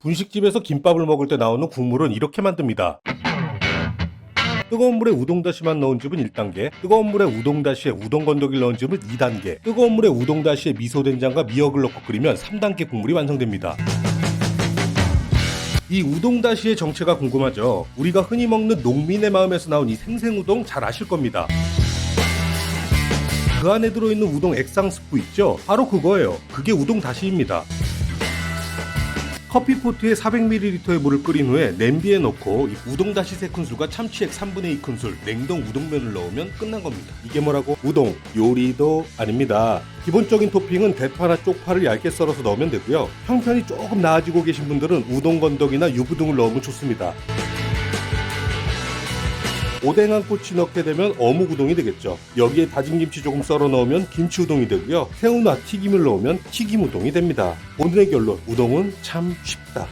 분식집에서 김밥을 먹을 때 나오는 국물은 이렇게 만듭니다. 뜨거운 물에 우동다시만 넣은 집은 1단계, 뜨거운 물에 우동다시에 우동건더기를 넣은 집은 2단계, 뜨거운 물에 우동다시에 미소된장과 미역을 넣고 끓이면 3단계 국물이 완성됩니다. 이 우동다시의 정체가 궁금하죠? 우리가 흔히 먹는 농민의 마음에서 나온 이 생생우동 잘 아실 겁니다. 그 안에 들어있는 우동 액상 스프 있죠? 바로 그거예요. 그게 우동다시입니다. 커피포트에 400ml의 물을 끓인 후에 냄비에 넣고 우동다시 3큰술과 참치액 3분의 2큰술, 냉동 우동면을 넣으면 끝난 겁니다. 이게 뭐라고? 우동, 요리도 아닙니다. 기본적인 토핑은 대파나 쪽파를 얇게 썰어서 넣으면 되고요. 형편이 조금 나아지고 계신 분들은 우동건더기나 유부등을 넣으면 좋습니다. 오뎅 한 꼬치 넣게 되면 어묵우동이 되겠죠. 여기에 다진 김치 조금 썰어 넣으면 김치우동이 되고요. 새우나 튀김을 넣으면 튀김우동이 됩니다. 오늘의 결론, 우동은 참 쉽다.